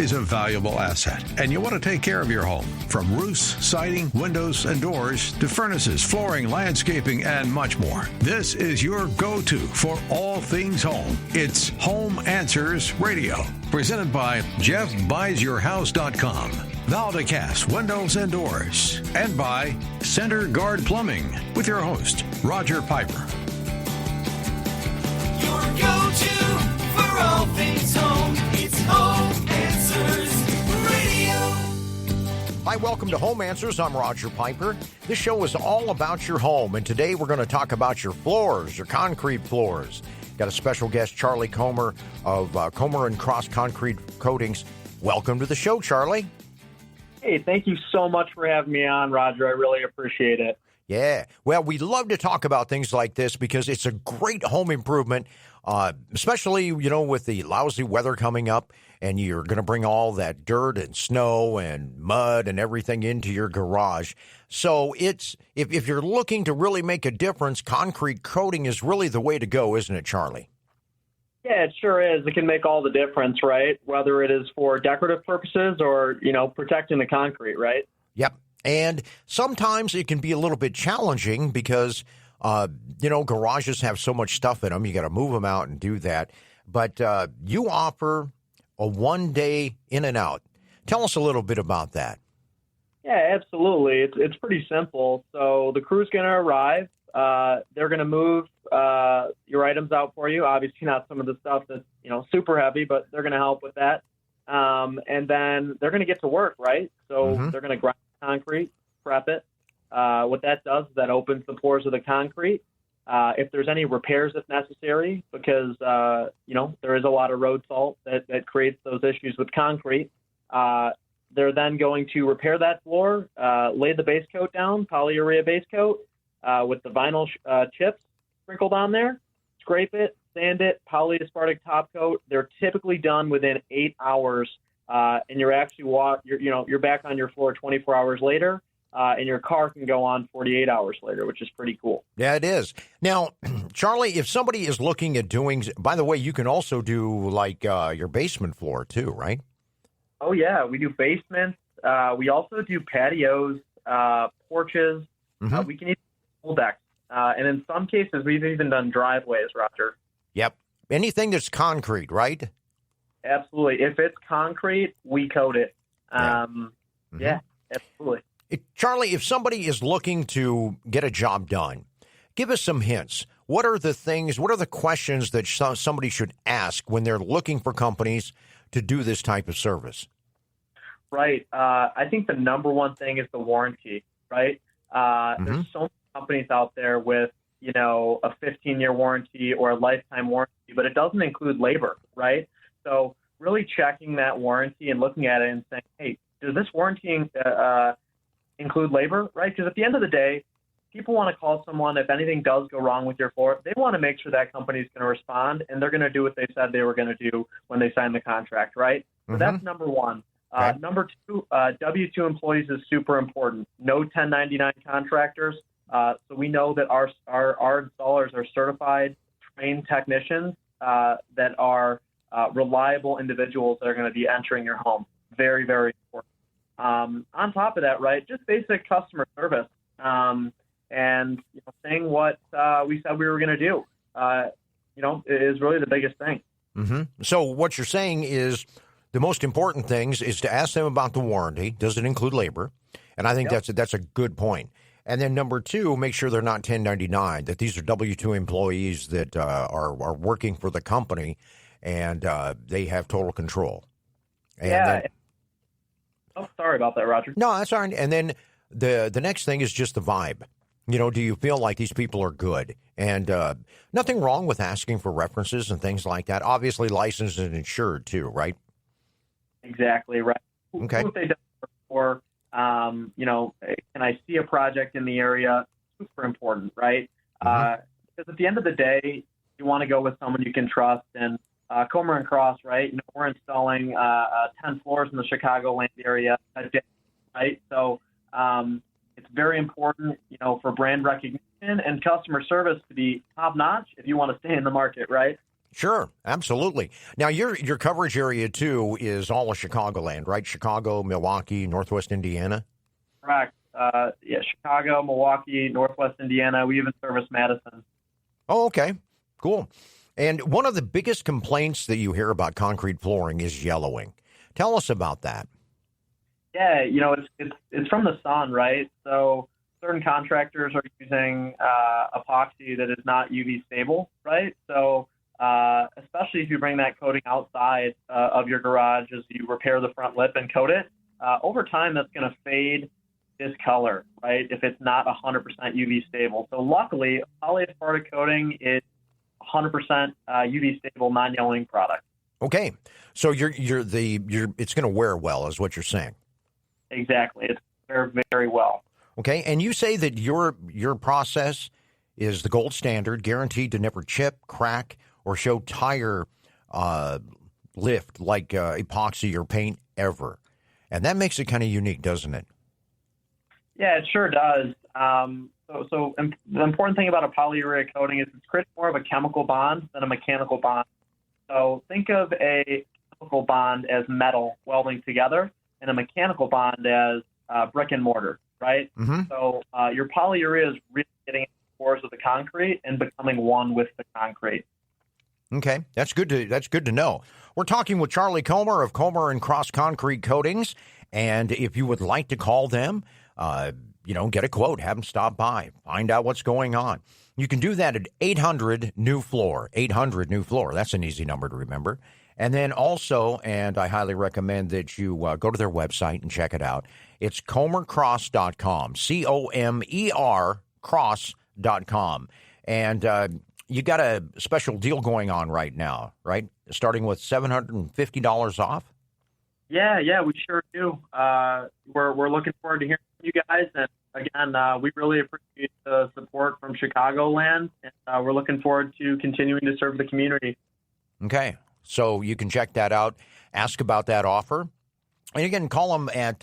is a valuable asset, and you want to take care of your home. From roofs, siding, windows, and doors to furnaces, flooring, landscaping, and much more. This is your go-to for all things home. It's Home Answers Radio, presented by JeffBuysYourHouse.com. Valdecast Windows and Doors, and by Center Guard Plumbing, with your host, Roger Piper. Your go-to for all things home. It's Home Answers Radio. Hi, welcome to Home Answers. I'm Roger Piper. This show is all about your home, and today we're going to talk about your floors, your concrete floors. Got a special guest, Charlie Comer of Comer & Cross Concrete Coatings. Welcome to the show, Charlie. Hey, thank you so much for having me on, Roger. I really appreciate it. Yeah. Well, we love to talk about things like this because it's a great home improvement, especially, with the lousy weather coming up, and you're going to bring all that dirt and snow and mud and everything into your garage. So it's if you're looking to really make a difference, concrete coating is really the way to go, isn't it, Charlie? Yeah, it sure is. It can make all the difference, right? Whether it is for decorative purposes or, protecting the concrete, right? Yep. And sometimes it can be a little bit challenging because, garages have so much stuff in them. You got to move them out and do that. But you offer a one-day in and out. Tell us a little bit about that. Yeah, absolutely. It's pretty simple. So the crew's going to arrive. They're going to move your items out for you. Obviously not some of the stuff that's, super heavy, but they're going to help with that. And then they're going to get to work, right? So they're going to grind concrete, prep it. What that does is that opens the pores of the concrete. If there's any repairs if necessary, because, there is a lot of road salt that creates those issues with concrete, they're then going to repair that floor, lay the base coat down, polyurea base coat, with the vinyl chips sprinkled on there, scrape it, sand it, polyaspartic top coat. They're typically done within 8 hours, and you're actually you're back on your floor 24 hours later, and your car can go on 48 hours later, which is pretty cool. Yeah, it is. Now, Charlie, if somebody is looking at doing, by the way, you can also do like your basement floor too, right? Oh yeah, we do basements. We also do patios, porches. We can even pool decks. And in some cases, we've even done driveways, Roger. Yep. Anything that's concrete, right? Absolutely. If it's concrete, we coat it. Yeah, absolutely. Charlie, if somebody is looking to get a job done, give us some hints. What are the questions that somebody should ask when they're looking for companies to do this type of service? Right. I think the number one thing is the warranty, right? There's so many companies out there with, a 15-year warranty or a lifetime warranty, but it doesn't include labor, right? So really checking that warranty and looking at it and saying, hey, does this warranty include labor, right? Because at the end of the day, people want to call someone if anything does go wrong with your floor. They want to make sure that company is going to respond, and they're going to do what they said they were going to do when they signed the contract, right? So that's number one. Okay. Number two, W-2 employees is super important. No 1099 contractors. So we know that our installers are certified, trained technicians that are reliable individuals that are going to be entering your home. Very, very important. On top of that, right, just basic customer service and saying what we said we were going to do, is really the biggest thing. So what you're saying is the most important things is to ask them about the warranty. Does it include labor? And I think that's a good point. And then number two, make sure they're not 1099, that these are W-2 employees that are working for the company and they have total control. And oh, sorry about that, Roger. No, that's all right. And then the next thing is just the vibe. Do you feel like these people are good? And nothing wrong with asking for references and things like that. Obviously, licensed and insured too, right? Exactly right. Okay. Who have they done for? Can I see a project in the area? Super important, right? Because at the end of the day, you want to go with someone you can trust. And Comer & Cross, right? We're installing 10 floors in the Chicagoland area a day, right? So it's very important, for brand recognition and customer service to be top notch if you want to stay in the market, right? Sure, absolutely. Now, your coverage area, too, is all of Chicagoland, right? Chicago, Milwaukee, Northwest Indiana? Correct. Yeah, Chicago, Milwaukee, Northwest Indiana. We even service Madison. Oh, okay. Cool. And one of the biggest complaints that you hear about concrete flooring is yellowing. Tell us about that. Yeah, it's from the sun, right? So certain contractors are using epoxy that is not UV stable, right? So especially if you bring that coating outside of your garage as you repair the front lip and coat it, over time that's going to fade discolor, right? If it's not 100% UV stable. So luckily, polyaspartic coating is 100% UV stable, non-yellowing product. Okay, so it's going to wear well, is what you're saying. Exactly, it's very, very well. Okay, and you say that your process is the gold standard, guaranteed to never chip, crack, or show tire lift like epoxy or paint ever, and that makes it kind of unique, doesn't it? Yeah, it sure does. So the important thing about a polyurea coating is it's creating more of a chemical bond than a mechanical bond. So think of a chemical bond as metal welding together and a mechanical bond as brick and mortar, right? Mm-hmm. So your polyurea is really getting into the pores of the concrete and becoming one with the concrete. Okay, that's good to know. We're talking with Charlie Comer of Comer and Cross Concrete Coatings, and if you would like to call them, get a quote, have them stop by, find out what's going on. You can do that at 800-NEW-FLOOR, 800-NEW-FLOOR. That's an easy number to remember. And then also, and I highly recommend that you go to their website and check it out. It's comercross.com, COMER cross.com. And you got a special deal going on right now, right? Starting with $750 off? Yeah, we sure do. We're looking forward to hearing from you guys. And again, we really appreciate the support from Chicagoland, and we're looking forward to continuing to serve the community. Okay, so you can check that out. Ask about that offer. And again, call them at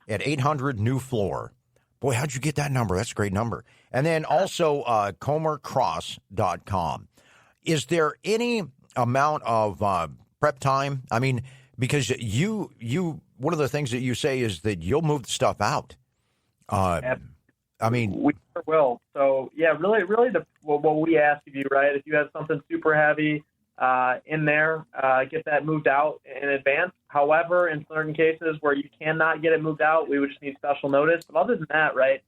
800-NEW-FLOOR. Boy, how'd you get that number? That's a great number. And then also comercross.com. Is there any amount of prep time? I mean, because you one of the things that you say is that you'll move the stuff out. I mean, we sure will. So yeah, really, what we ask of you, right? If you have something super heavy in there, get that moved out in advance. However, in certain cases where you cannot get it moved out, we would just need special notice. But other than that, right,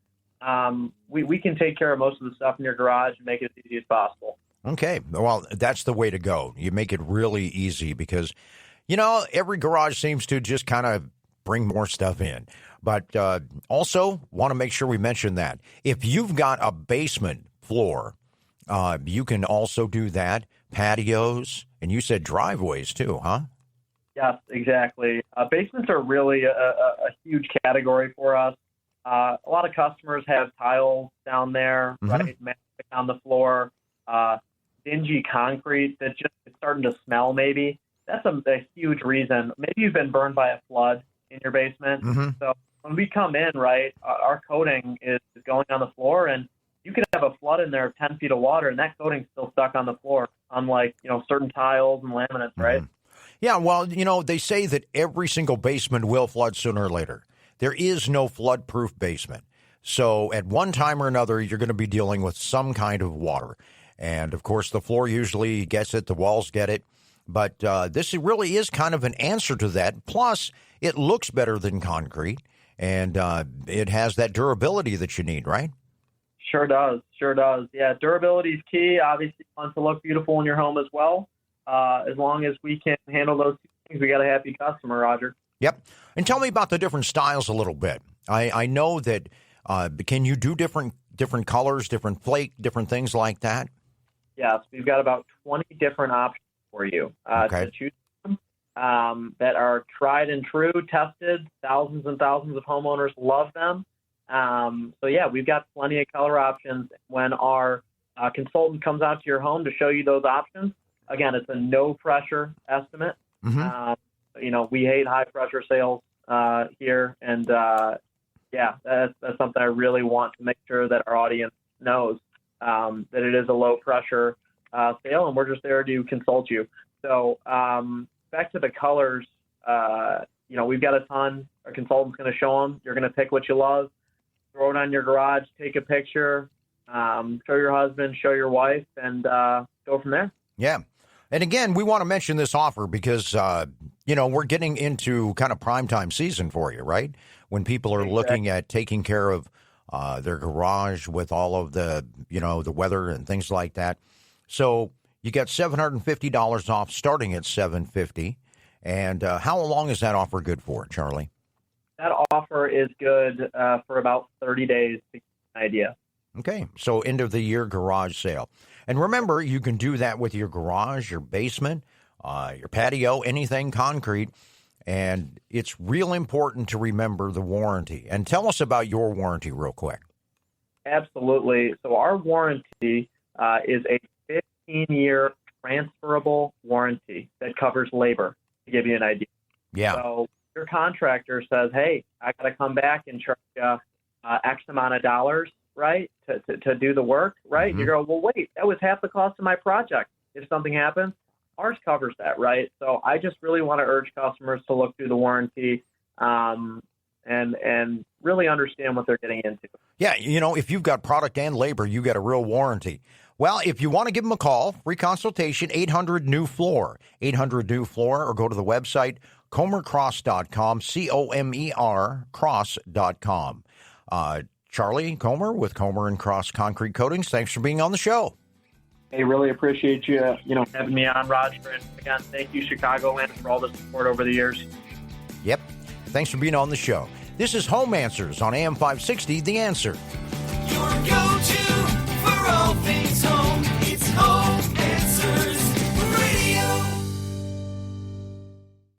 we can take care of most of the stuff in your garage and make it as easy as possible. Okay, well, that's the way to go. You make it really easy because, every garage seems to just kind of bring more stuff in. But also want to make sure we mention that. If you've got a basement floor, you can also do that. Patios, and you said driveways too, huh? Yes, exactly. Basements are really a huge category for us. A lot of customers have tiles down there, right, on the floor, dingy concrete that just is starting to smell maybe. That's a huge reason. Maybe you've been burned by a flood in your basement. Mm-hmm. So when we come in, right, our coating is going on the floor, and you could have a flood in there of 10 feet of water, and that coating's still stuck on the floor, unlike, certain tiles and laminates, right? Mm-hmm. Yeah, well, they say that every single basement will flood sooner or later. There is no flood-proof basement. So at one time or another, you're going to be dealing with some kind of water. And, of course, the floor usually gets it, the walls get it. But this really is kind of an answer to that. Plus, it looks better than concrete, and it has that durability that you need, right? Sure does. Yeah, durability is key. Obviously, you want to look beautiful in your home as well. As long as we can handle those two things, we got a happy customer, Roger. Yep. And tell me about the different styles a little bit. I know that, can you do different colors, different flake, different things like that? Yes, we've got about 20 different options for you to choose from that are tried and true, tested. Thousands and thousands of homeowners love them. So, yeah, we've got plenty of color options. When our consultant comes out to your home to show you those options, again, it's a no-pressure estimate. Mm-hmm. We hate high-pressure sales here. And, that's something I really want to make sure that our audience knows, that it is a low-pressure sale, and we're just there to consult you. So back to the colors, we've got a ton. Our consultant's going to show them. You're going to pick what you love, throw it on your garage, take a picture, show your husband, show your wife, and go from there. Yeah. And again, we want to mention this offer because, we're getting into kind of primetime season for you, right? When people are looking at taking care of their garage with all of the, the weather and things like that. So you get $750 off starting at $750. And how long is that offer good for, Charlie? That offer is good for about 30 days to get an idea. Okay, so end of the year garage sale. And remember, you can do that with your garage, your basement, your patio, anything concrete. And it's real important to remember the warranty. And tell us about your warranty real quick. Absolutely. So our warranty is a 15-year transferable warranty that covers labor, to give you an idea. Yeah. So your contractor says, hey, I got to come back and charge you X amount of dollars, right, to do the work, right? Mm-hmm. You go, well, wait, that was half the cost of my project. If something happens, ours covers that, right? So I just really want to urge customers to look through the warranty and really understand what they're getting into. Yeah, if you've got product and labor, you get a real warranty. Well, if you want to give them a call, free consultation, 800-NEW-FLOOR, 800-NEW-FLOOR, or go to the website, ComerCross.com, COMER Cross.com. Charlie Comer with Comer and Cross Concrete Coatings, thanks for being on the show. Hey, really appreciate you, having me on, Roger. And again, thank you, Chicagoland, for all the support over the years. Yep. Thanks for being on the show. This is Home Answers on AM 560, The Answer. Your go